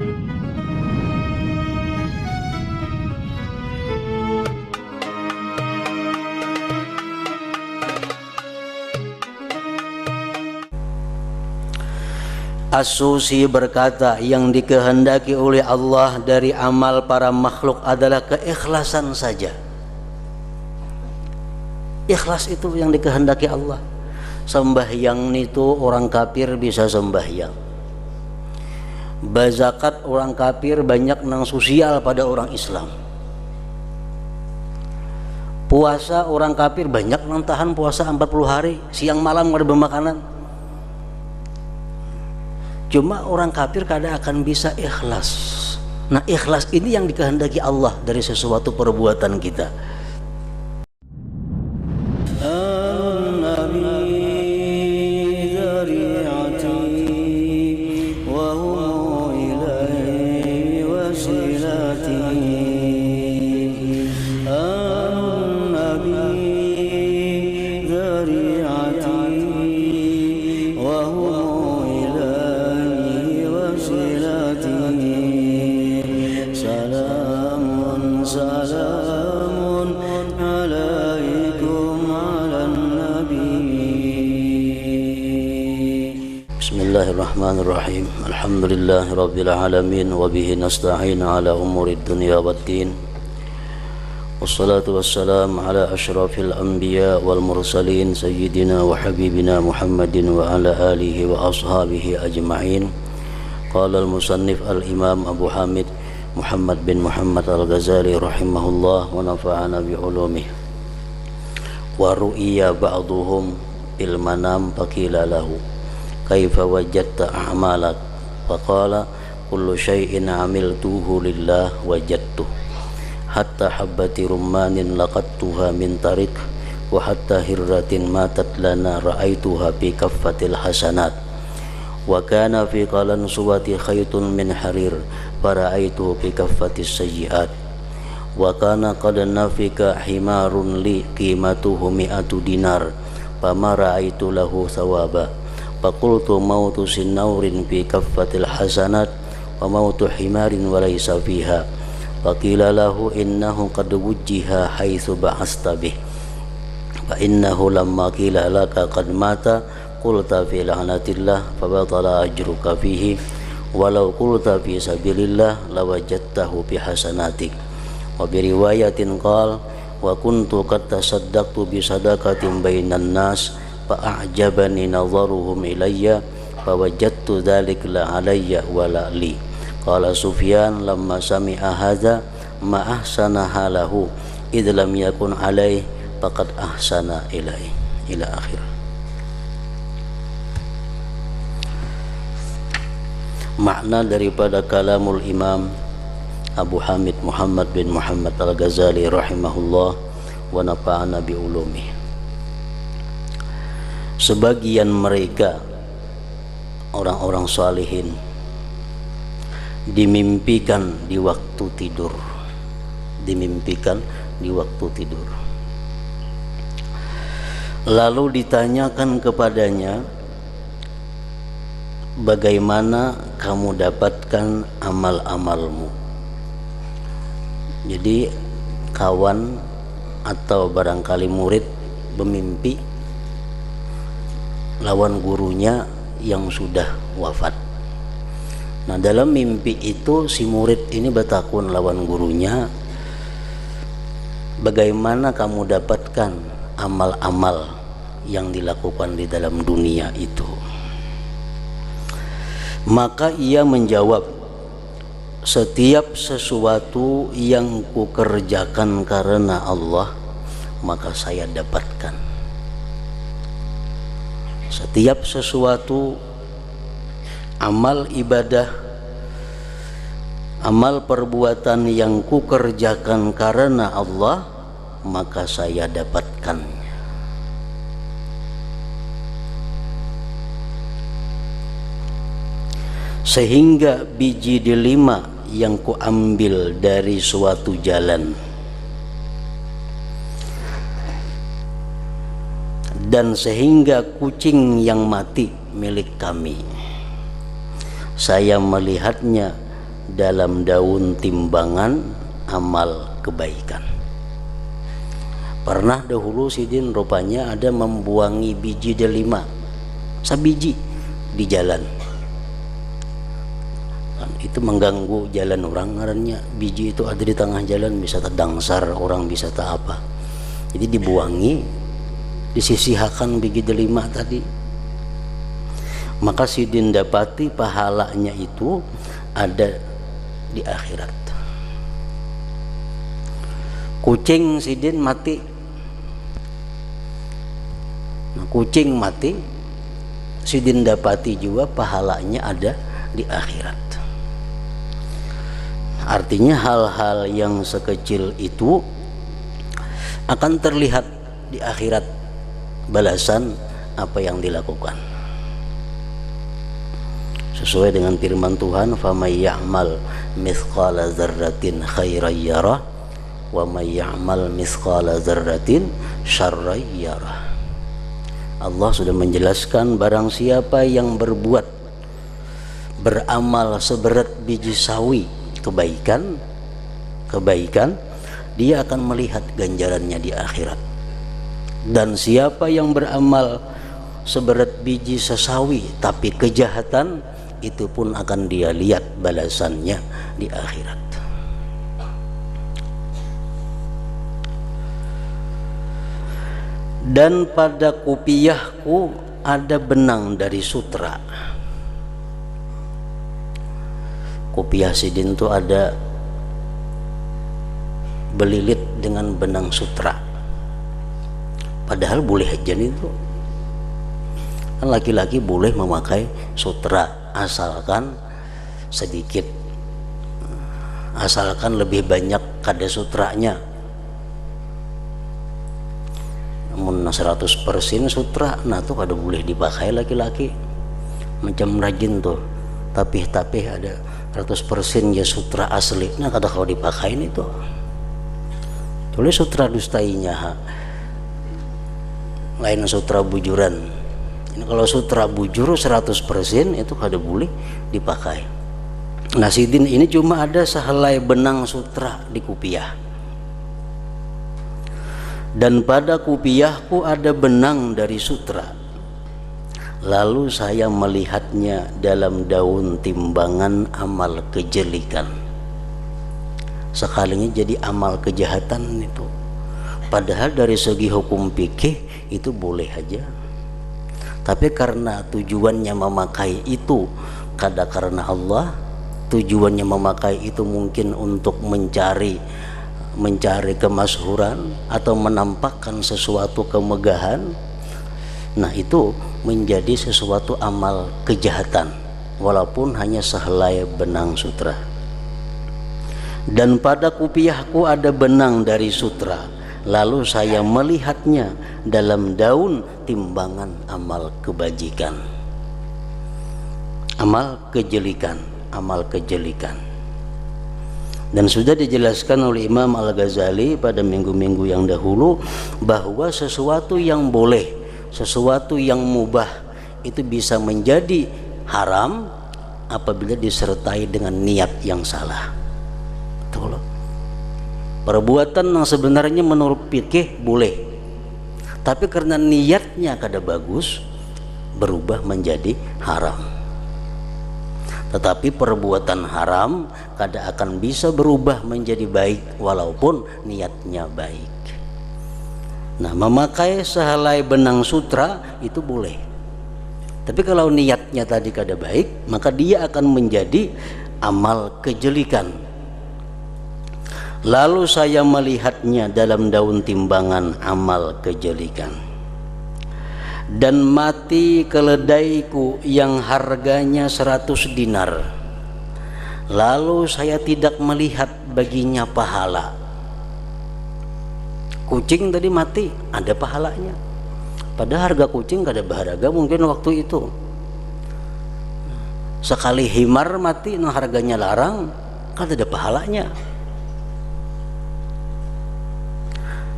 As-Susi berkata, yang dikehendaki oleh Allah dari amal para makhluk adalah keikhlasan saja. Ikhlas itu yang dikehendaki Allah. Sembahyang itu orang kafir bisa sembahyang. Bazakat orang kafir banyak nang sosial pada orang Islam. Puasa orang kafir banyak nang tahan puasa 40 hari, siang malam nggak ada bermakanan. Cuma orang kafir kadang akan bisa ikhlas. Nah, ikhlas ini yang dikehendaki Allah dari sesuatu perbuatan kita. Bismillahirrahmanirrahim. Alhamdulillahi rabbil alamin wa bihi nasta'in ala umurid dunya waddin. Wassalatu wassalamu ala asyrafil anbiya wal mursalin sayyidina wa habibina Muhammadin wa ala alihi wa ashabihi ajma'in. Qala al-musannif al-imam Abu Hamid Muhammad bin Muhammad al-Ghazali rahimahullah wa nafa'ana bi ulumih. Wa ru'iya ba'duhum bil manam faqila lahu kaifa wajadta a'malak, faqala kullu syai'in 'amiltuhu lillah wajadtuh, hatta habbati rummanin laqattuha min tarik, wa hatta hirratin matat lana ra'aituha fi kaffatil hasanat, wa kana fi qalan suwati khaytun min harir fara'aituhu fi kaffatis sayyi'at, wa kana qad nafika himarun li qimatuhu mi'atu dinar fama ra'aitu lahu thawaba, faqultu mautu sinnaurin fi kaffatil hasanat wa mautu himarin wa laysa fiha, faqila lahu innahu qad wujjiha haitsu ba'asta bih, fa innahu lamma qila laka qad mata qulta fi la'natillah fa batala ajruka fihi walau qulta fi sabilillah lawajadtahu bi hasanatik. Wa bi riwayatin qala wa kuntu qad tasaddaqtu bi sadaqatin bainan nas fa'ajabani nadharuhum ilayya fawajadtu dzalika la alayya wa la li. Qala Sufyan lamma sami'a hadza ma ahsana halahu idh lam yakun alayhi faqad ahsana ilayhi ila akhir. Makna daripada kalamul Imam Abu Hamid Muhammad bin Muhammad al-Ghazali rahimahullah wa nafa'ana bi ulumih. Sebagian mereka orang-orang salihin dimimpikan di waktu tidur, lalu ditanyakan kepadanya, bagaimana kamu dapatkan amal-amalmu? Jadi kawan atau barangkali murid bermimpi lawan gurunya yang sudah wafat. Nah, dalam mimpi itu si murid ini bertakun lawan gurunya, bagaimana kamu dapatkan amal-amal yang dilakukan di dalam dunia itu? Maka ia menjawab, setiap sesuatu yang kukerjakan karena Allah maka saya dapatkan. Setiap sesuatu amal ibadah, amal perbuatan yang kukerjakan karena Allah maka saya dapatkannya. Sehingga biji delima yang kuambil dari suatu jalan dan sehingga kucing yang mati milik kami, saya melihatnya dalam daun timbangan amal kebaikan. Pernah dahulu Sidin rupanya ada membuangi biji delima, sabiji di jalan. Itu mengganggu jalan orang, karena biji itu ada di tengah jalan, bisa terdangsar orang, bisa tak apa. Jadi dibuangi, disisihkan biji delima tadi. Maka Sidin dapati pahalanya itu ada di akhirat. Kucing Sidin mati. Nah, kucing mati, Sidin dapati juga pahalanya ada di akhirat. Artinya hal-hal yang sekecil itu akan terlihat di akhirat balasan apa yang dilakukan. Sesuai dengan firman Tuhan, "Famay ya'mal mithqala dzarratin khairan yarah wa may ya'mal mithqala dzarratin syarran yarah." Allah sudah menjelaskan barang siapa yang beramal seberat biji sawi kebaikan, dia akan melihat ganjarannya di akhirat. Dan siapa yang beramal seberat biji sesawi tapi kejahatan, itu pun akan dia lihat balasannya di akhirat. Dan pada kopiahku ada benang dari sutra. Kopiah Sidin itu ada belilit dengan benang sutra. Padahal boleh aja itu. Kan laki-laki boleh memakai sutra asalkan sedikit, asalkan lebih banyak kada sutranya. Namun 100% sutra, nah tuh kada boleh dipakai laki-laki. Macam rajin tuh, tapi ada 100% ya sutra asli, nah kada kalau dipakai itu. Tulis sutra dustainya, lain sutra bujuran. Ini kalau sutra bujur 100% itu kada boleh dipakai. Nah Sidin ini cuma ada sehelai benang sutra di kopiah. Dan pada kopiahku ada benang dari sutra. Lalu saya melihatnya dalam daun timbangan amal kejelikan. Sekalinya jadi amal kejahatan itu. Padahal dari segi hukum fikih itu boleh aja. Tapi karena tujuannya memakai itu kada karena Allah, tujuannya memakai itu mungkin untuk mencari kemasyhuran atau menampakkan sesuatu kemegahan, nah itu menjadi sesuatu amal kejahatan walaupun hanya sehelai benang sutra. Dan pada kopiahku ada benang dari sutra, lalu saya melihatnya dalam daun timbangan amal kebajikan, amal kejelikan. Dan sudah dijelaskan oleh Imam Al-Ghazali pada minggu-minggu yang dahulu bahwa sesuatu yang boleh, sesuatu yang mubah itu bisa menjadi haram apabila disertai dengan niat yang salah. Betul. Perbuatan yang sebenarnya menurut fikih boleh, tapi karena niatnya kada bagus berubah menjadi haram. Tetapi perbuatan haram kada akan bisa berubah menjadi baik walaupun niatnya baik. Nah, memakai sehelai benang sutra itu boleh. Tapi kalau niatnya tadi kada baik, maka dia akan menjadi amal kejelikan. Lalu saya melihatnya dalam daun timbangan amal kejelikan. Dan mati keledaiku yang harganya 100 dinar. Lalu saya tidak melihat baginya pahala. Kucing tadi mati, ada pahalanya. Padahal harga kucing kada berharga mungkin waktu itu. Sekali himar mati, nah harganya larang, kada ada pahalanya.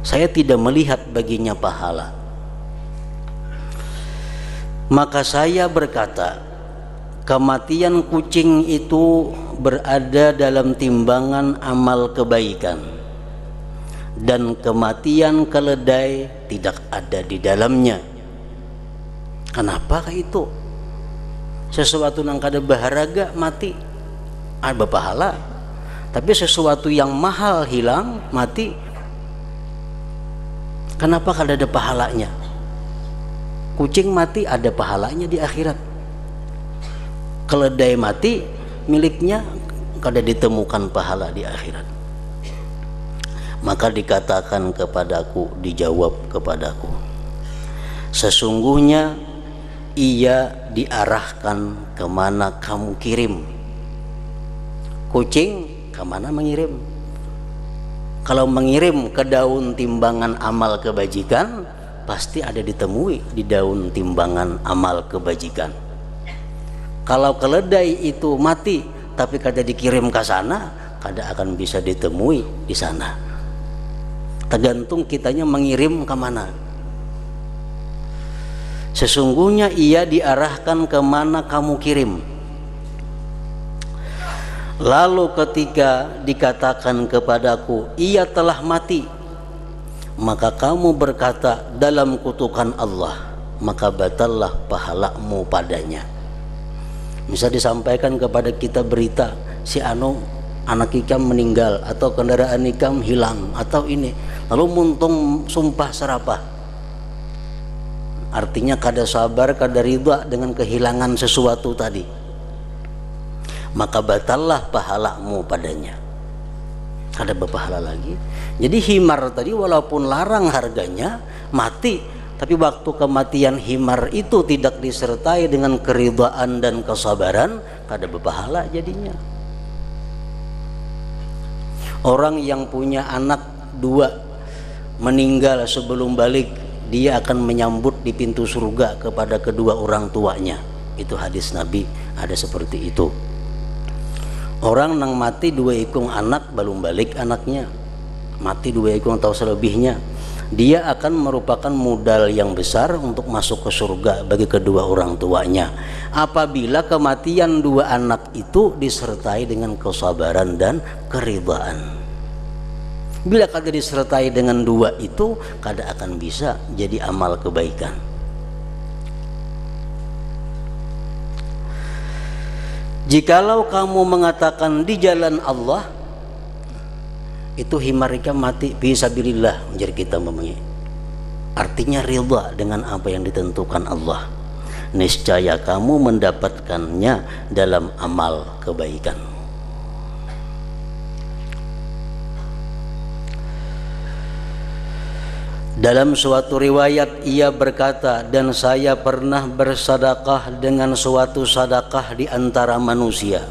Saya tidak melihat baginya pahala. Maka saya berkata, kematian kucing itu berada dalam timbangan amal kebaikan, dan kematian keledai tidak ada di dalamnya. Kenapa itu? Sesuatu yang kada baharaga mati ada pahala, tapi sesuatu yang mahal hilang mati, kenapa kada ada pahalanya? Kucing mati ada pahalanya di akhirat, keledai mati miliknya kada ditemukan pahala di akhirat. Maka dikatakan kepadaku, dijawab kepadaku, sesungguhnya ia diarahkan kemana kamu kirim. Kucing kemana mengirim? Kalau mengirim ke daun timbangan amal kebajikan, pasti ada ditemui di daun timbangan amal kebajikan. Kalau keledai itu mati tapi kada dikirim ke sana, kada akan bisa ditemui di sana. Tergantung kitanya mengirim kemana. Sesungguhnya ia diarahkan kemana kamu kirim. Lalu ketika dikatakan kepadaku ia telah mati, maka kamu berkata dalam kutukan Allah, maka batallah pahalamu padanya. Bisa disampaikan kepada kita berita si anu anak ikam meninggal atau kendaraan ikam hilang atau ini, lalu muntung sumpah serapah, artinya kada sabar, kada ridha dengan kehilangan sesuatu tadi, maka batallah pahalamu padanya, kada berpahala lagi. Jadi himar tadi walaupun larang harganya mati, tapi waktu kematian himar itu tidak disertai dengan keridhaan dan kesabaran, kada berpahala jadinya. Orang yang punya anak 2 meninggal sebelum balik, dia akan menyambut di pintu surga kepada kedua orang tuanya. Itu hadis Nabi, ada seperti itu. Orang nang mati 2 ikung anak belum balik anaknya, mati 2 ikung atau selebihnya, dia akan merupakan modal yang besar untuk masuk ke surga bagi kedua orang tuanya, apabila kematian 2 anak itu disertai dengan kesabaran dan keridhaan. Bila kada disertai dengan 2 itu, kada akan bisa jadi amal kebaikan. Jikalau kamu mengatakan di jalan Allah, itu himarika mati fisabilillah, menjadi kita memangnya, artinya ridha dengan apa yang ditentukan Allah, niscaya kamu mendapatkannya dalam amal kebaikan. Dalam suatu riwayat ia berkata, dan saya pernah bersedekah dengan suatu sedekah di antara manusia,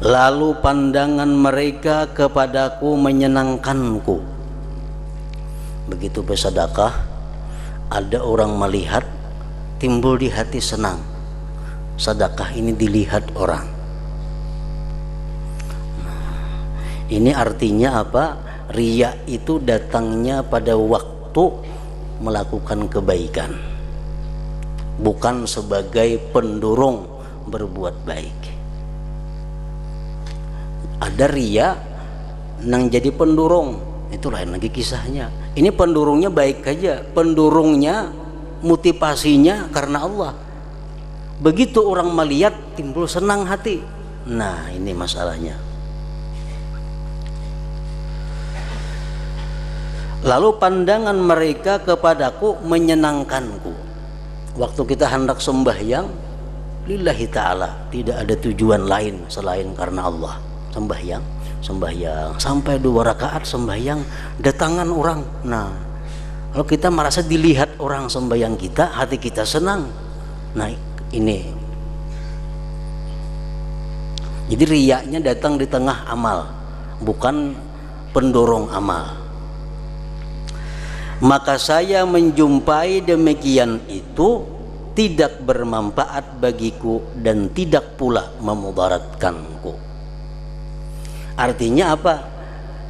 lalu pandangan mereka kepadaku menyenangkanku. Begitu bersedekah, ada orang melihat, timbul di hati senang, sedekah ini dilihat orang. Ini artinya apa? Riya itu datangnya pada waktu melakukan kebaikan, bukan sebagai pendorong berbuat baik. Ada riya nang jadi pendorong, itu lain lagi kisahnya. Ini pendorongnya baik aja, pendorongnya motivasinya karena Allah. Begitu orang melihat timbul senang hati. Nah, ini masalahnya. Lalu pandangan mereka kepadaku menyenangkanku. Waktu kita hendak sembahyang lillahi ta'ala, tidak ada tujuan lain selain karena Allah. Sembahyang sampai 2 rakaat sembahyang, datangan orang. Nah, kalau kita merasa dilihat orang sembahyang kita, hati kita senang. Nah, ini jadi riyanya datang di tengah amal, bukan pendorong amal. Maka saya menjumpai demikian itu tidak bermanfaat bagiku dan tidak pula memudaratkanku. Artinya apa?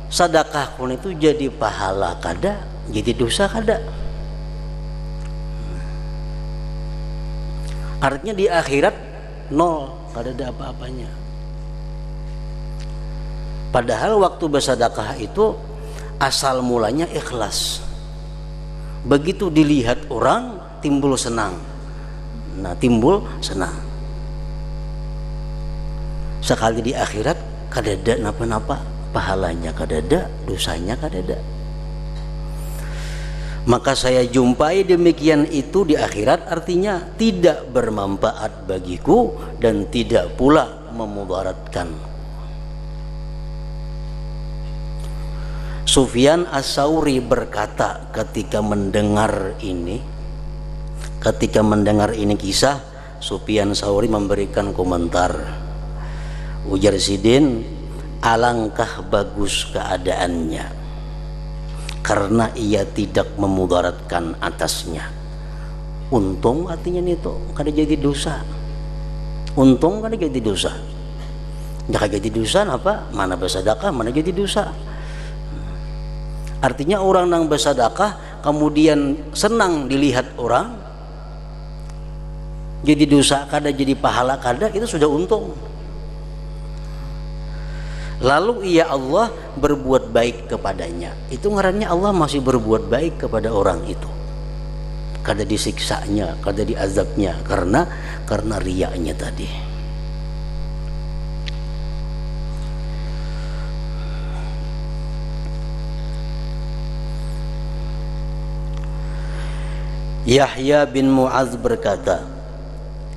Sedekahku itu jadi pahala kada, jadi dosa kada. Artinya di akhirat nol, tidak ada apa-apanya. Padahal waktu bersedekah itu asal mulanya ikhlas. Begitu dilihat orang timbul senang. Nah, timbul senang. Sekali di akhirat kadada napa-napa, pahalanya kadada, dosanya kadada. Maka saya jumpai demikian itu di akhirat, artinya tidak bermanfaat bagiku dan tidak pula memudaratkan. Sufyan Ats-Tsauri berkata ketika mendengar ini kisah, Sufyan Ats-Tsauri memberikan komentar. Ujar Sidin, alangkah bagus keadaannya karena ia tidak memudaratkan atasnya. Untung artinya itu kada jadi dosa. Untung kada jadi dosa. Jangan jadi dosa apa? Mana bersedekah, mana jadi dosa. Artinya orang yang bersedekah kemudian senang dilihat orang, jadi dosa kada, jadi pahala kada, itu sudah untung. Lalu ia Allah berbuat baik kepadanya. Itu ngarannya Allah masih berbuat baik kepada orang itu. Kada disiksanya, kada diazabnya karena riyanya tadi. Yahya bin Mu'adz berkata,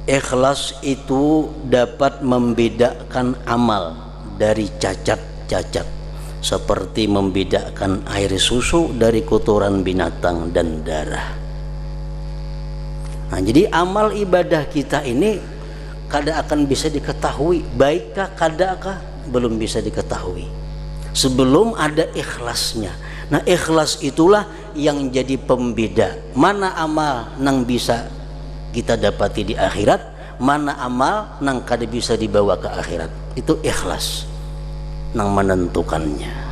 ikhlas itu dapat membedakan amal dari cacat-cacat, seperti membedakan air susu dari kotoran binatang dan darah. Nah, jadi amal ibadah kita ini kada akan bisa diketahui baikkah kadakah, belum bisa diketahui sebelum ada ikhlasnya. Nah, ikhlas itulah yang jadi pembeda mana amal nang bisa kita dapati di akhirat, mana amal nang kada bisa dibawa ke akhirat. Itu ikhlas nang menentukannya.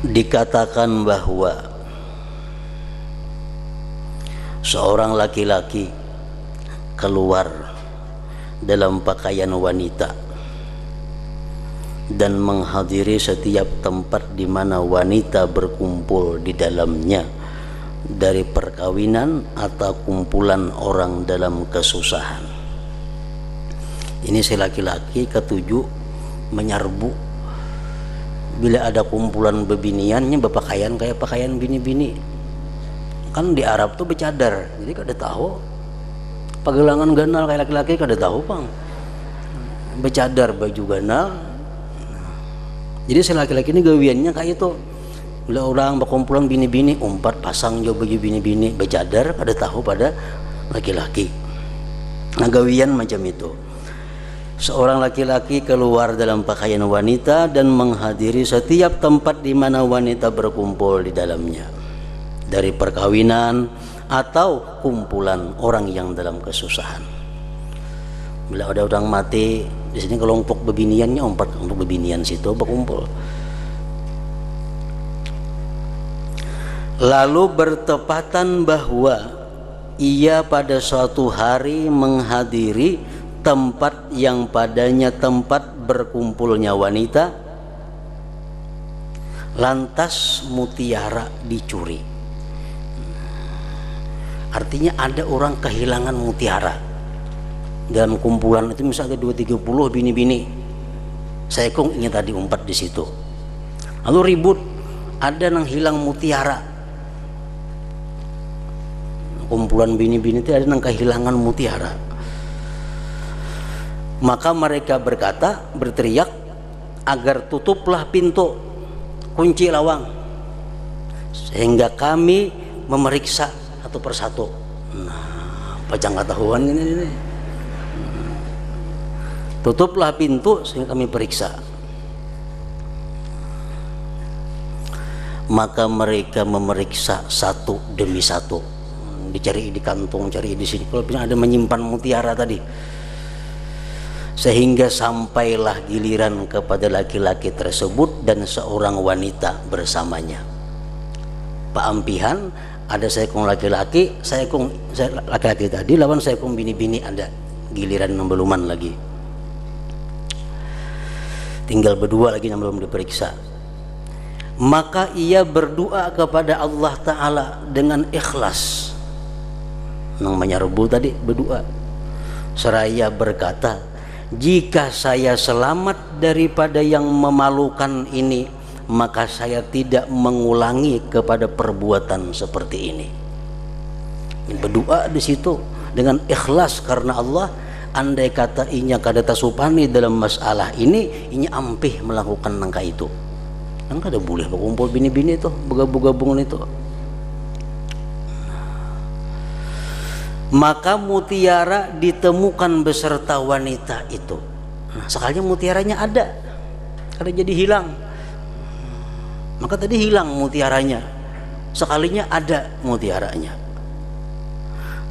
Dikatakan bahwa seorang laki-laki keluar dalam pakaian wanita dan menghadiri setiap tempat di mana wanita berkumpul di dalamnya, dari perkawinan atau kumpulan orang dalam kesusahan. Ini si laki-laki ketujuh menyerbu bila ada kumpulan bebiniannya berpakaian kayak pakaian bini-bini. Kan di Arab tuh bercadar, jadi kada tahu pagelangan ganal kayak laki-laki kada tahu pang. Bercadar baju ganal. Jadi si laki-laki ini gawiannya kayak itu. Bila orang berkumpulan bini-bini, umpat pasang jauh baju bini-bini bercadar, kada tahu pada laki-laki. Nah, gawian macam itu. Seorang laki-laki keluar dalam pakaian wanita dan menghadiri setiap tempat di mana wanita berkumpul di dalamnya, dari perkawinan atau kumpulan orang yang dalam kesusahan. Bila ada orang mati di sini, kelompok bebiniannya umpat untuk bebinian situ berkumpul. Lalu bertepatan bahwa ia pada suatu hari menghadiri tempat yang padanya tempat berkumpulnya wanita, lantas mutiara dicuri. Artinya ada orang kehilangan mutiara dalam kumpulan itu, misalnya 2-30 bini-bini. Saya kong ingin tadi umpat di situ. Lalu ribut, ada yang hilang mutiara. Kumpulan bini-bini itu ada yang kehilangan mutiara. Maka mereka berteriak agar tutuplah pintu, kunci lawang, sehingga kami memeriksa satu persatu. Nah, pajang ketahuan ini. Tutuplah pintu sehingga kami periksa. Maka mereka memeriksa satu demi satu. Dicari di kantong, cari di sini. Kalau ada menyimpan mutiara tadi, sehingga sampailah giliran kepada laki-laki tersebut dan seorang wanita bersamanya. Pak Ampihan, ada seekong laki-laki, laki-laki tadi lawan seekong bini-bini, ada giliran beluman lagi, tinggal berdua lagi yang belum diperiksa. Maka ia berdoa kepada Allah Ta'ala dengan ikhlas, namanya rebu tadi, berdoa seraya berkata, jika saya selamat daripada yang memalukan ini, maka saya tidak mengulangi kepada perbuatan seperti ini. Berdoa di situ dengan ikhlas karena Allah. Andai kata inya kada tasupani dalam masalah ini, inya ampih melakukan nangka itu. Kan kada boleh berkumpul bini-bini itu, bergabung-gabungan itu. Maka mutiara ditemukan beserta wanita itu. Nah, sekalinya mutiaranya ada, kada jadi hilang. Maka tadi hilang mutiaranya, sekalinya ada mutiaranya.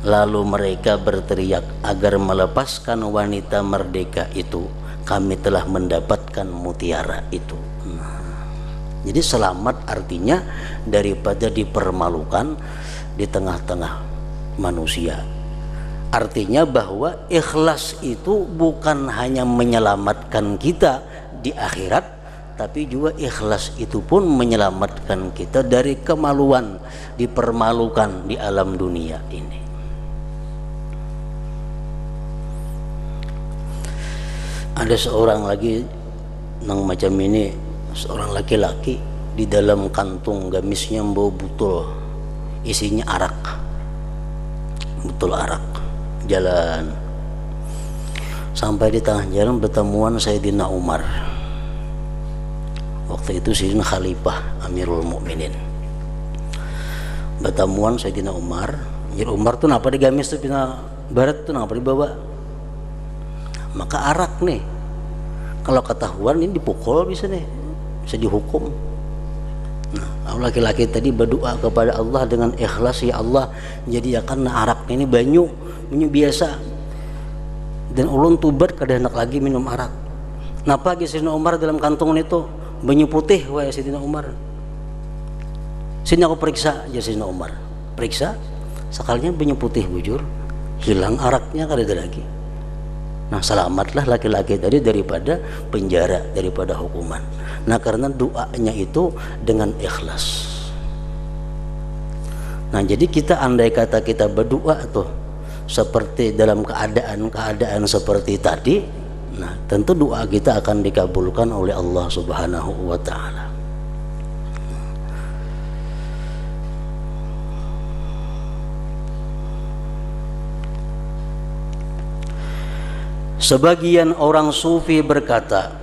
Lalu mereka berteriak agar melepaskan wanita merdeka itu. Kami telah mendapatkan mutiara itu. Nah, jadi selamat artinya daripada dipermalukan di tengah-tengah manusia. Artinya bahwa ikhlas itu bukan hanya menyelamatkan kita di akhirat, tapi juga ikhlas itu pun menyelamatkan kita dari kemaluan, dipermalukan di alam dunia ini. Ada seorang lagi nang macam ini, seorang laki-laki di dalam kantung gamisnya bawa botol isinya arak, botol arak. Jalan sampai di tengah jalan bertemuan Sayyidina Umar. Waktu itu Sayyidina Khalifah Amirul Mukminin. Bertemuan Sayyidina Umar. Jadi Umar tuh napa di gamis tuh pina barat tuh napa dibawa. Maka arak nih, kalau ketahuan ini dipukul bisa nih, bisa dihukum. Nah, laki-laki tadi berdoa kepada Allah dengan ikhlas, ya Allah, jadikan arak ini banyu biasa, dan ulun tubat kada hendak lagi minum arak. Napa Sayyidina Umar dalam kantung itu banyu putih, wahai Sayyidina Umar. Sini aku periksa aja. Sayyidina Umar periksa, sekalinya banyu putih bujur, hilang araknya kada ada lagi. Nah, selamatlah laki-laki tadi daripada penjara, daripada hukuman. Nah, karena doanya itu dengan ikhlas. Nah, jadi kita andai kata kita berdoa tuh seperti dalam keadaan seperti tadi, nah tentu doa kita akan dikabulkan oleh Allah Subhanahu wa Ta'ala. Sebagian orang sufi berkata,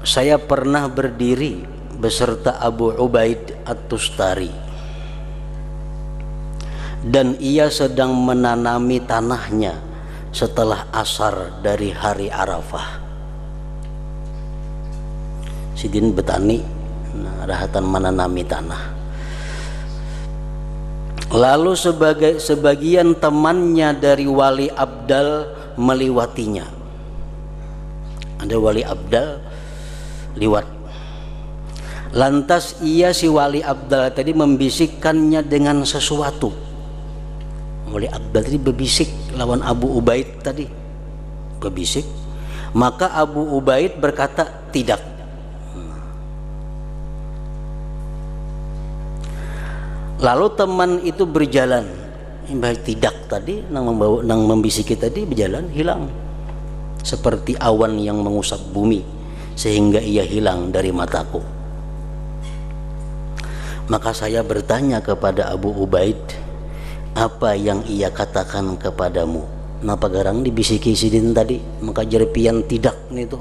saya pernah berdiri beserta Abu Ubaid At-Tustari dan ia sedang menanami tanahnya setelah asar dari hari Arafah. Sidin betani, rahatan menanami tanah. Lalu sebagian temannya dari Wali Abdal melewatinya. Ada Wali Abdal liwat. Lantas si Wali Abdal tadi membisikkannya dengan sesuatu. Wali Abdal tadi berbisik lawan Abu Ubaid tadi, berbisik. Maka Abu Ubaid berkata tidak. Lalu teman itu berjalan. Tidak tadi nang membisiki tadi berjalan hilang. Seperti awan yang mengusap bumi sehingga ia hilang dari mataku. Maka saya bertanya kepada Abu Ubaid, apa yang ia katakan kepadamu? Napa garang dibisiki sidin tadi? Maka jerpian tidak itu.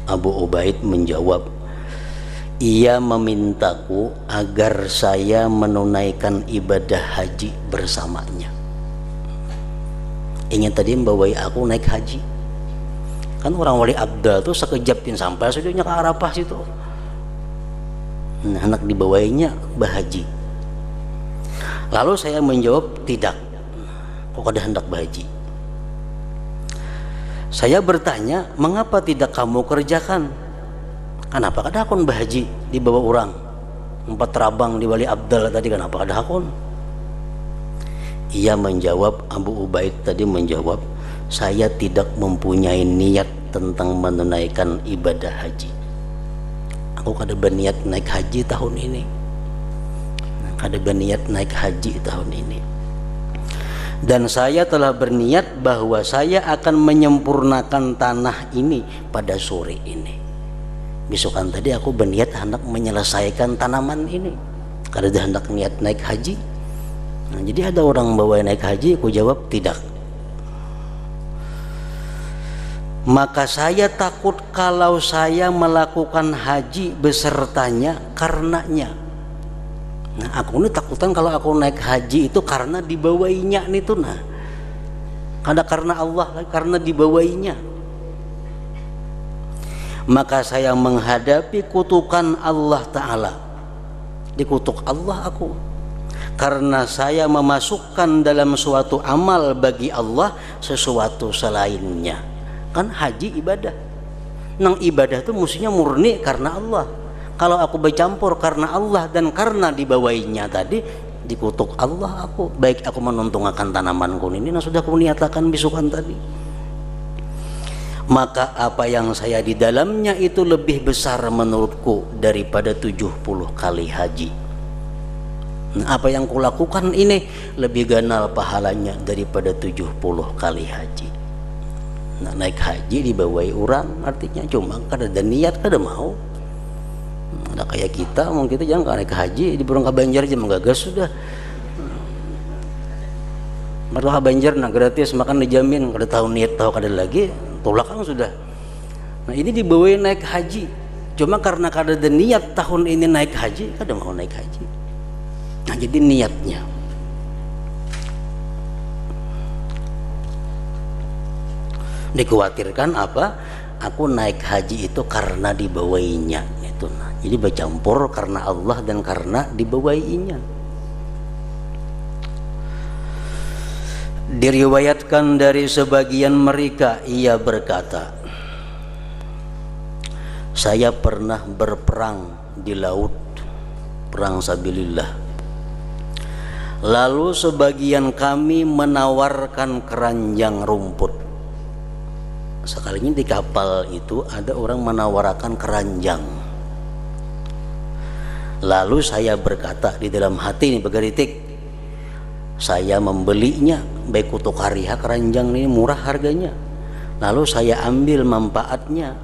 Abu Ubaid menjawab, ia memintaku agar saya menunaikan ibadah haji bersamanya. Ingin tadi membawai aku naik haji. Kan orang Wali Abdal tuh sekejapin sampai sudahnya ke Arafah situ. Nah, anak dibawainya bahaji. Lalu saya menjawab tidak. Kok ada hendak bahaji. Saya bertanya, mengapa tidak kamu kerjakan? Kenapa kada akun bahaji di bawah orang? 4 rabang di Wali Abdal tadi kenapa kada akun? Ia menjawab, Abu Ubaid tadi menjawab, saya tidak mempunyai niat tentang menunaikan ibadah haji. Aku kada berniat naik haji tahun ini. Kada berniat naik haji tahun ini. Dan saya telah berniat bahwa saya akan menyempurnakan tanah ini pada sore ini. Besokan tadi aku berniat hendak menyelesaikan tanaman ini. Kada hendak niat naik haji. Nah, jadi ada orang bawa naik haji, aku jawab tidak. Maka saya takut kalau saya melakukan haji besertanya karenanya. Nah, aku ini takutan kalau aku naik haji itu karena dibawainya nih tuh, nah. Kada karena Allah, karena dibawainya. Maka saya menghadapi kutukan Allah Ta'ala. Dikutuk Allah aku. Karena saya memasukkan dalam suatu amal bagi Allah sesuatu selainnya. Kan haji ibadah. Nang ibadah itu mestinya murni karena Allah. Kalau aku bercampur karena Allah dan karena dibawainya tadi, dikutuk Allah aku. Baik aku menuntungkan tanamanku ini, nah sudah aku niatakan bisukan tadi. Maka apa yang saya di dalamnya itu lebih besar menurutku daripada 70 kali haji. Nah, apa yang kulakukan ini lebih ganal pahalanya daripada 70 kali haji. Nah, naik haji dibawai orang artinya cuma kada ada niat, kada mau. Ada kayak kita, mau kita jangan naik haji di Burung Kabanjar aja menggagas sudah. Baru Kabanjar nah gratis makan dijamin, kada tahu niat tahu kada lagi tolak kan sudah. Nah ini dibawain naik haji, cuma karena kada ada niat tahun ini naik haji, kada mau naik haji. Nah jadi niatnya. Dikhawatirkan apa? Aku naik haji itu karena dibawainya itu. Nah, jadi bercampur karena Allah dan karena dibawainya. Diriwayatkan dari sebagian mereka, ia berkata, saya pernah berperang di laut, perang sabilillah. Lalu sebagian kami menawarkan keranjang rumput. Sekalinya di kapal itu ada orang menawarkan keranjang. Lalu saya berkata di dalam hati ini begeritik, saya membelinya, baik kutuk hariha keranjang ini murah harganya. Lalu saya ambil manfaatnya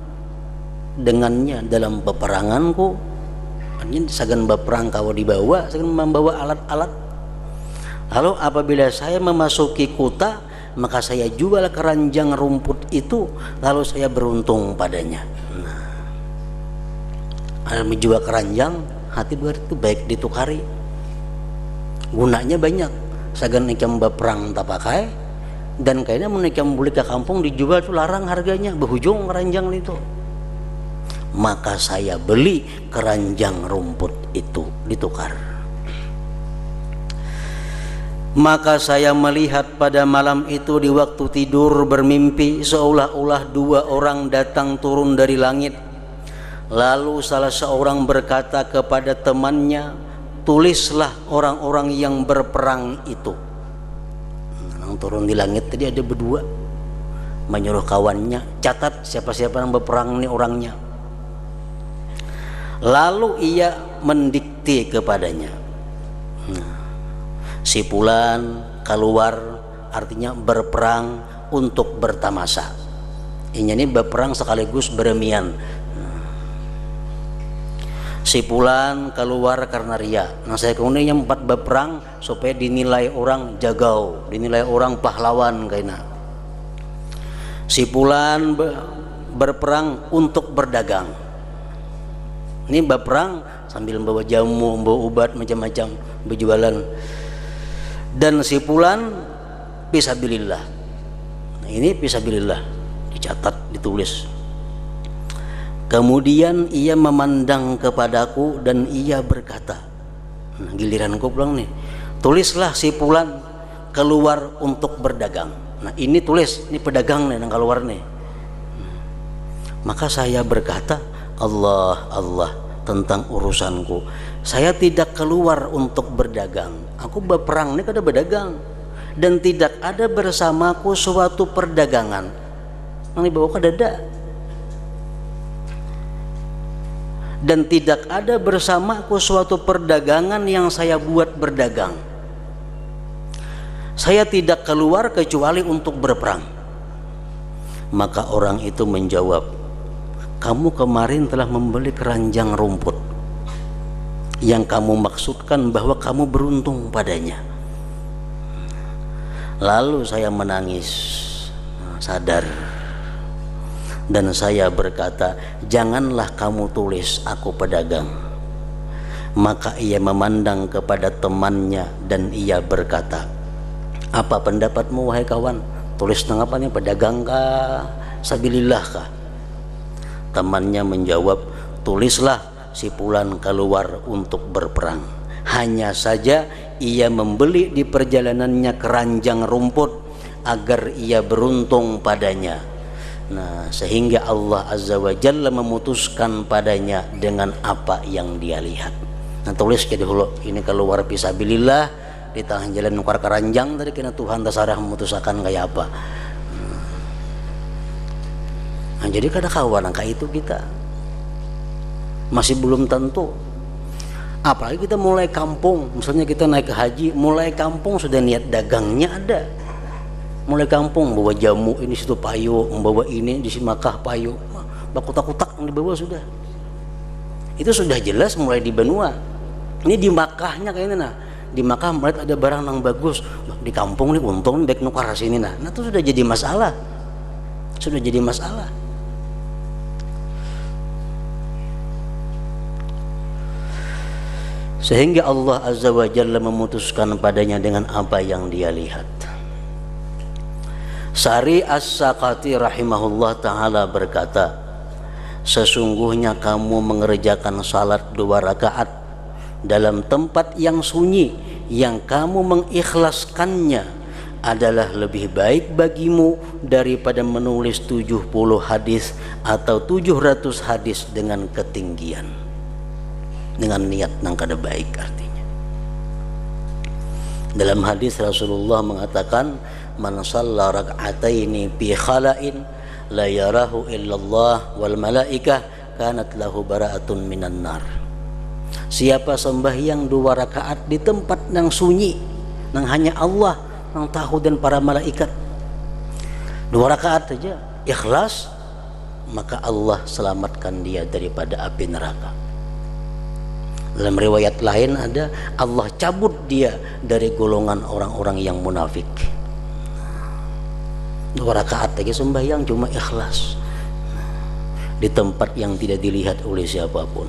dengannya dalam peperanganku. Artinya sagan berperang kau dibawa, sagan membawa alat-alat. Lalu apabila saya memasuki kota, maka saya jual keranjang rumput itu, lalu saya beruntung padanya. Nah, menjual keranjang, hati berarti baik ditukari. Gunanya banyak. Sagan ikam berperang tak pakai, dan kayaknya menikam beli ke kampung dijual tuh larang harganya, berhujung keranjang itu. Maka saya beli keranjang rumput itu ditukar. Maka saya melihat pada malam itu di waktu tidur bermimpi seolah-olah 2 orang datang turun dari langit. Lalu salah seorang berkata kepada temannya, tulislah orang-orang yang berperang itu. Yang turun di langit tadi ada berdua, menyuruh kawannya, catat siapa-siapa yang berperang ini orangnya. Lalu ia mendikte kepadanya, si fulan keluar, artinya berperang untuk bertamasa. Ini berperang sekaligus beremian. Si fulan keluar karena ria. Nah saya kemudian 4 berperang supaya dinilai orang jagau, dinilai orang pahlawan kayaknya. Si fulan berperang untuk berdagang. Ini berperang sambil membawa jamu, membawa obat macam-macam, berjualan. Dan si fulan fisabilillah. Nah, ini fisabilillah, dicatat, ditulis. Kemudian ia memandang kepadaku dan ia berkata, nah, giliranku pulang nih, tulislah si fulan keluar untuk berdagang. Nah ini tulis, ini pedagang nih yang keluar nih. Maka saya berkata, Allah, Allah, tentang urusanku, saya tidak keluar untuk berdagang. Aku berperang ini kada berdagang, dan tidak ada bersamaku suatu perdagangan yang dibawa ke dada, dan tidak ada bersamaku suatu perdagangan yang saya buat berdagang. Saya tidak keluar kecuali untuk berperang. Maka orang itu menjawab, kamu kemarin telah membeli keranjang rumput yang kamu maksudkan bahwa kamu beruntung padanya. Lalu saya menangis, sadar, dan saya berkata, janganlah kamu tulis aku pedagang. Maka ia memandang kepada temannya dan ia berkata, apa pendapatmu wahai kawan? Tulis tentang apa nih, pedagang kah, sabilillah kah? Temannya menjawab, tulislah si Fulan keluar untuk berperang. Hanya saja ia membeli di perjalanannya keranjang rumput agar ia beruntung padanya. Nah, sehingga Allah Azza wa Jalla memutuskan padanya dengan apa yang dia lihat. Nah, tulis ke dulu, ini keluar fisabilillah di tengah jalan nukar keranjang tadi, kena Tuhan tasarah memutuskan kayak apa. Nah, jadi kada kawan kayak itu kita masih belum tentu. Apalagi kita mulai kampung, misalnya kita naik ke haji, mulai kampung sudah niat dagangnya ada. Mulai kampung bawa jamu ini situ payu, membawa ini di sini Makkah payu, bakutak-kutak yang dibawa sudah. Itu sudah jelas mulai di benua. Ini di Makkahnya kayaknya nah. Di Makkah melihat ada barang yang bagus, di kampung nih untung baik nukar sini nah. Nah itu sudah jadi masalah. Sudah jadi masalah. Sehingga Allah Azza wa Jalla memutuskan padanya dengan apa yang dia lihat. Sari As-Saqati rahimahullah ta'ala berkata, sesungguhnya kamu mengerjakan salat 2 rakaat dalam tempat yang sunyi yang kamu mengikhlaskannya adalah lebih baik bagimu daripada menulis 70 hadis atau 700 hadis dengan ketinggian, dengan niat yang kada baik. Artinya dalam hadis Rasulullah mengatakan, man shalla rak'ataini fi khala'in la yarahu illallah wal malaikah kanat lahu bara'atun minan nar. Siapa sembahyang 2 rakaat di tempat yang sunyi, yang hanya Allah yang tahu dan para malaikat, 2 rakaat saja ikhlas, maka Allah selamatkan dia daripada api neraka. Dalam riwayat lain ada, Allah cabut dia dari golongan orang-orang yang munafik. 2 rakaat lagi sembahyang cuma ikhlas di tempat yang tidak dilihat oleh siapapun.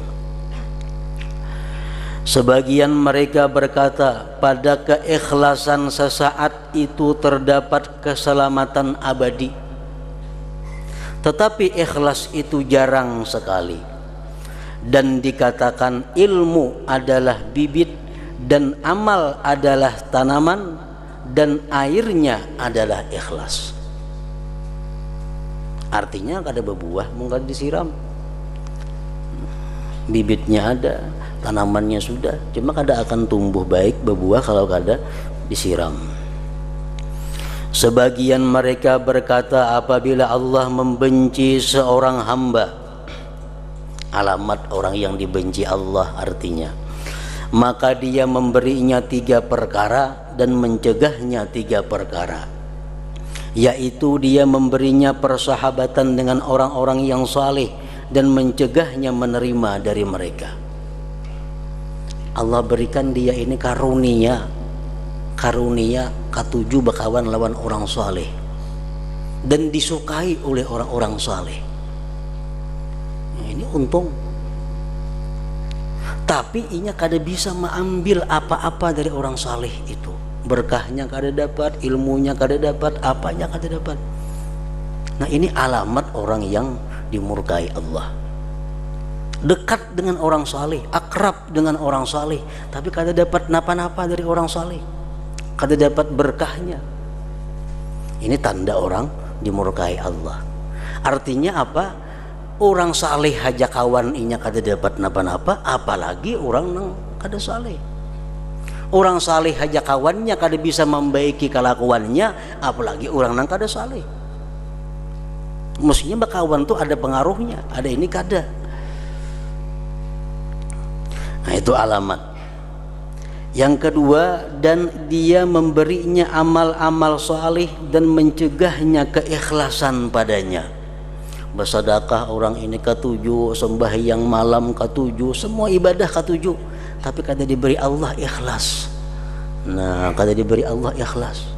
Sebagian mereka berkata, pada keikhlasan sesaat itu terdapat keselamatan abadi. Tetapi ikhlas itu jarang sekali. Dan dikatakan ilmu adalah bibit dan amal adalah tanaman dan airnya adalah ikhlas. Artinya kada berbuah mungkin disiram. Bibitnya ada, tanamannya sudah, cuma kada akan tumbuh baik berbuah kalau kada disiram. Sebagian mereka berkata, apabila Allah membenci seorang hamba, alamat orang yang dibenci Allah artinya, maka dia memberinya 3 perkara dan mencegahnya 3 perkara, yaitu dia memberinya persahabatan dengan orang-orang yang saleh dan mencegahnya menerima dari mereka. Allah berikan dia ini karunia ke-7 bakawan lawan orang saleh dan disukai oleh orang-orang saleh. Ini untung. Tapi inya kada bisa mengambil apa-apa dari orang saleh itu. Berkahnya kada dapat, ilmunya kada dapat, apanya kada dapat. Nah ini alamat orang yang dimurkai Allah. Dekat dengan orang saleh, akrab dengan orang saleh, tapi kada dapat napa-napa dari orang saleh, kada dapat berkahnya. Ini tanda orang dimurkai Allah. Artinya apa? orang saleh haja kawan inya kada dapat napa-napa, apalagi orang nang kada saleh. Orang saleh haja kawannya kada bisa membaiki kelakuannya, apalagi orang nang kada saleh. Mestinya berkawan tuh ada pengaruhnya, ada ini kada. Nah itu alamat. Yang kedua, dan dia memberinya amal-amal saleh dan mencegahnya keikhlasan padanya. Bersedekah orang ini ketujuh, sembahyang malam ketujuh, semua ibadah ketujuh, tapi kada diberi Allah ikhlas. Nah kada diberi Allah ikhlas,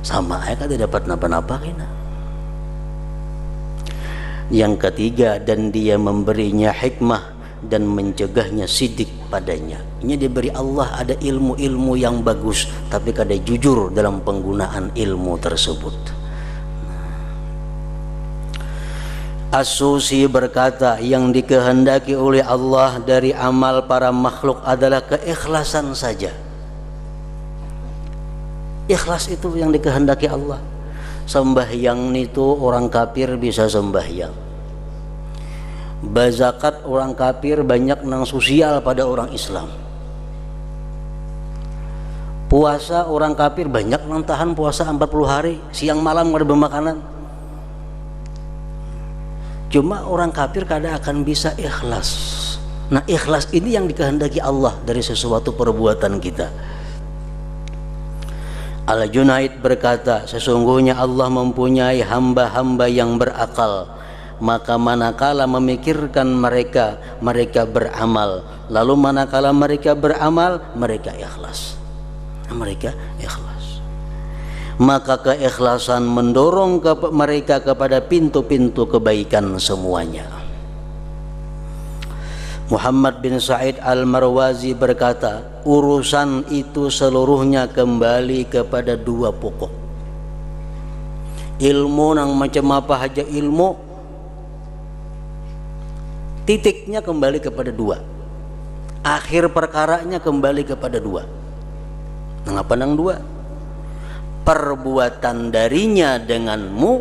sama aja kada dapat napa-napa kena. Yang ketiga, dan dia memberinya hikmah dan mencegahnya sidik padanya. Ini diberi Allah ada ilmu-ilmu yang bagus, tapi kada jujur dalam penggunaan ilmu tersebut. As-Susi berkata, yang dikehendaki oleh Allah dari amal para makhluk adalah keikhlasan saja. Ikhlas itu yang dikehendaki Allah. Sembahyang itu orang kafir bisa sembahyang. Bazakat orang kafir banyak nang sosial pada orang Islam. Puasa orang kafir banyak nang tahan puasa 40 hari, siang malam ada bermakanan. Cuma orang kafir kada akan bisa ikhlas. Nah ikhlas ini yang dikehendaki Allah dari sesuatu perbuatan kita. Al-Junaid berkata, sesungguhnya Allah mempunyai hamba-hamba yang berakal, maka manakala memikirkan mereka, mereka beramal, lalu manakala mereka beramal, mereka ikhlas. Mereka ikhlas. Maka keikhlasan mendorong mereka kepada pintu-pintu kebaikan semuanya. Muhammad bin Sa'id Al-Marwazi berkata, urusan itu seluruhnya kembali kepada dua pokok. Ilmu nang macam apa aja ilmu, titiknya kembali kepada dua. Akhir perkaranya kembali kepada dua. Mengapa nang dua? Perbuatan darinya denganmu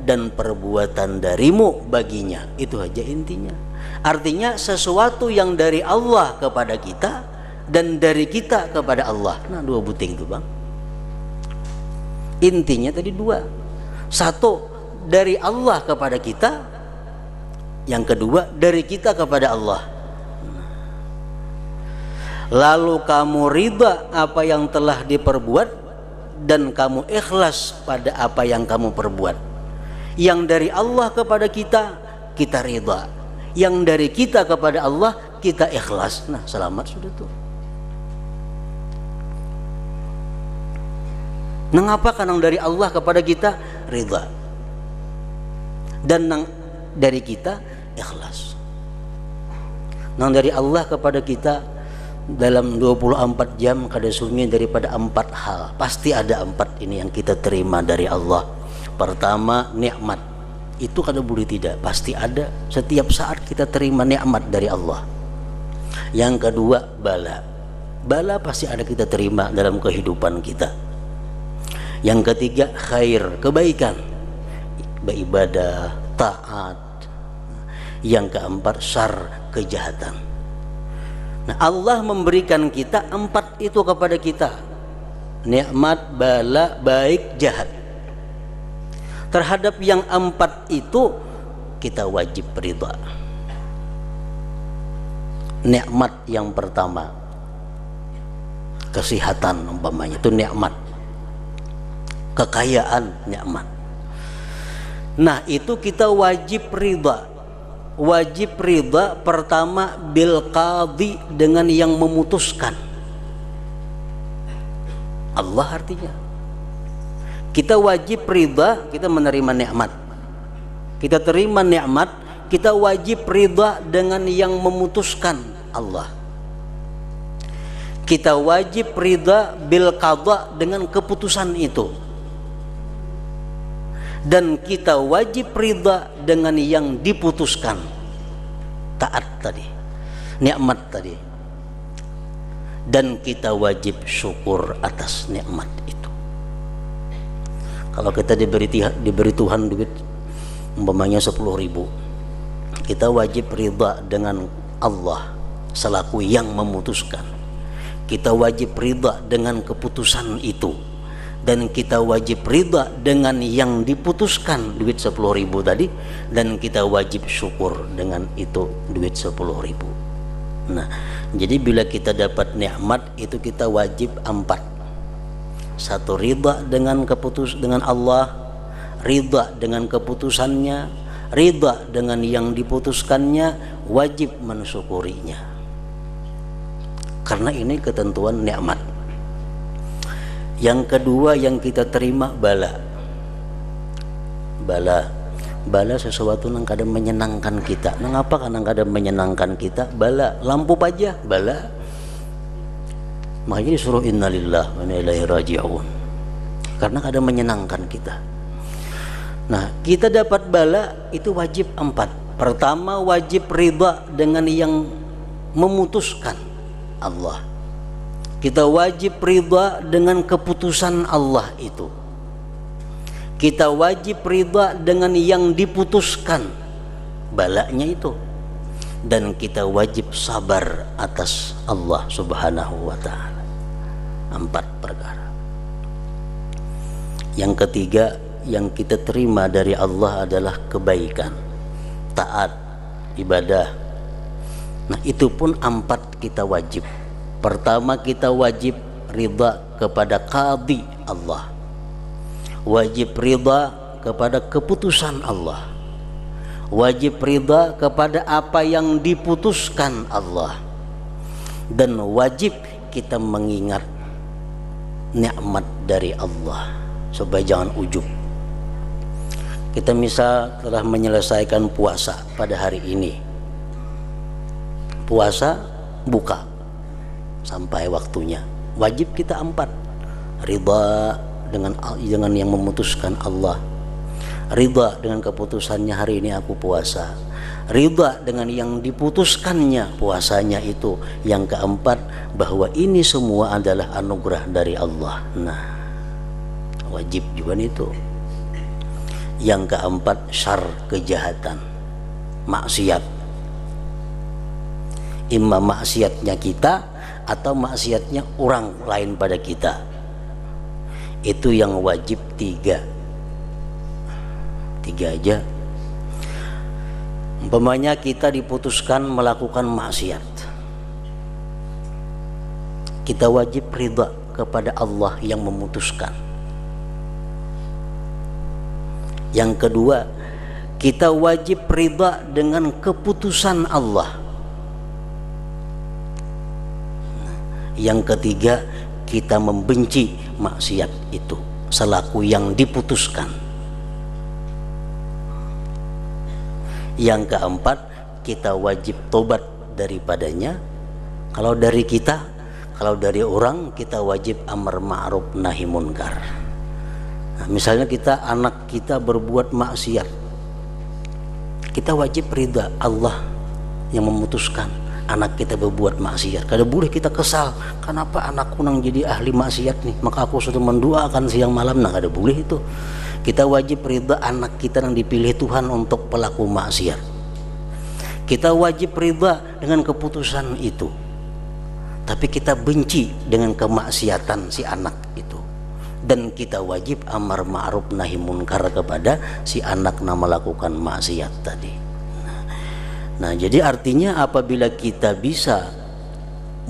dan perbuatan darimu baginya. Itu aja intinya. Artinya sesuatu yang dari Allah kepada kita dan dari kita kepada Allah. Nah dua buting itu bang. Intinya tadi dua. Satu dari Allah kepada kita, yang kedua dari kita kepada Allah. Lalu kamu ridha apa yang telah diperbuat dan kamu ikhlas pada apa yang kamu perbuat. Yang dari Allah kepada kita, kita ridha. Yang dari kita kepada Allah, kita ikhlas. Nah selamat sudah tuh. Mengapa kan yang dari Allah kepada kita ridha, dan yang dari kita ikhlas. Yang dari Allah kepada kita dalam 24 jam kada sunyi daripada 4 hal. Pasti ada 4 ini yang kita terima dari Allah. Pertama, nikmat. Itu kada boleh tidak, pasti ada. Setiap saat kita terima nikmat dari Allah. Yang kedua, bala. Bala pasti ada kita terima dalam kehidupan kita. Yang ketiga, khair, kebaikan, beribadah, taat. Yang keempat, syar, kejahatan. Nah Allah memberikan kita 4 itu kepada kita. Nikmat, bala, baik, jahat. Terhadap yang 4 itu kita wajib ridha. Nikmat yang pertama, kesehatan umpamanya, itu nikmat. Kekayaan, nikmat. Nah itu kita wajib ridha. Wajib ridha pertama bil qadhi, dengan yang memutuskan. Allah artinya. Kita wajib ridha, kita menerima nikmat. Kita terima nikmat, kita wajib ridha dengan yang memutuskan, Allah. Kita wajib ridha bil qadha, dengan keputusan itu. Dan kita wajib ridha dengan yang diputuskan. Taat tadi, nikmat tadi. Dan kita wajib syukur atas nikmat itu. Kalau kita diberi Tuhan duit umpamanya 10.000, Kita wajib ridha dengan Allah selaku yang memutuskan. Kita wajib ridha dengan keputusan itu, dan kita wajib ridha dengan yang diputuskan, duit 10.000 tadi, dan kita wajib syukur dengan itu duit 10.000. Nah, jadi bila kita dapat nikmat itu kita wajib 4. 1, ridha dengan dengan Allah, ridha dengan keputusannya, ridha dengan yang diputuskannya, wajib mensyukurinya. Karena ini ketentuan nikmat. Yang kedua yang kita terima bala. Bala sesuatu yang kadang menyenangkan kita. Mengapa kadang-kadang menyenangkan kita? Bala, lampu pajak, bala. Makanya disuruh innalillah wa inna ilaihi raji'un. Karena kadang menyenangkan kita. Nah, kita dapat bala itu wajib 4. Pertama, wajib ridha dengan yang memutuskan Allah. Kita wajib ridha dengan keputusan Allah itu. Kita wajib ridha dengan yang diputuskan balanya itu, dan kita wajib sabar atas Allah Subhanahu wa ta'ala. 4 perkara. Yang ketiga yang kita terima dari Allah adalah kebaikan, taat, ibadah. Nah, itu pun 4 kita wajib. Pertama, kita wajib ridha kepada qadhi Allah, wajib ridha kepada keputusan Allah, wajib ridha kepada apa yang diputuskan Allah, dan wajib kita mengingat nikmat dari Allah supaya jangan ujub. Kita misal telah menyelesaikan puasa pada hari ini, puasa buka sampai waktunya, wajib kita 4. Ridha dengan yang memutuskan Allah, ridha dengan keputusannya hari ini aku puasa, ridha dengan yang diputuskannya puasanya itu. Yang keempat, bahwa ini semua adalah anugerah dari Allah. Nah, wajib juga itu. Yang keempat, syar, kejahatan, maksiat. Imma maksiatnya kita atau maksiatnya orang lain pada kita. Itu yang wajib 3 aja. Umpamanya kita diputuskan melakukan maksiat, kita wajib ridha kepada Allah yang memutuskan. Yang kedua, kita wajib ridha dengan keputusan Allah. Yang ketiga, kita membenci maksiat itu selaku yang diputuskan. Yang keempat, kita wajib tobat daripadanya. Kalau dari kita, kalau dari orang, kita wajib amar ma'ruf nahi munkar. Nah, misalnya anak kita berbuat maksiat, kita wajib ridha Allah yang memutuskan anak kita berbuat maksiat. Kada boleh kita kesal, kenapa anakku nang jadi ahli maksiat nih, maka aku sudah mendoakan siang malam. Nah, kada boleh itu. Kita wajib ridha anak kita yang dipilih Tuhan untuk pelaku maksiat. Kita wajib ridha dengan keputusan itu, tapi kita benci dengan kemaksiatan si anak itu, dan kita wajib amar ma'ruf nahi munkar kepada si anak yang melakukan maksiat tadi. Nah, jadi artinya apabila kita bisa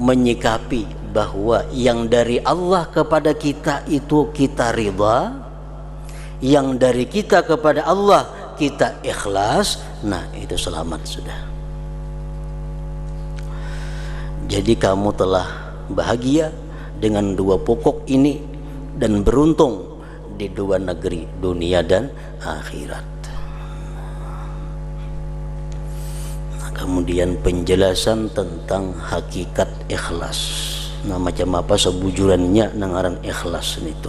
menyikapi bahwa yang dari Allah kepada kita itu kita ridha, yang dari kita kepada Allah kita ikhlas, nah itu selamat sudah. Jadi kamu telah bahagia dengan 2 pokok ini dan beruntung di 2 negeri, dunia dan akhirat. Kemudian penjelasan tentang hakikat ikhlas. Nah, macam apa sebujurannya nangaran ikhlas itu.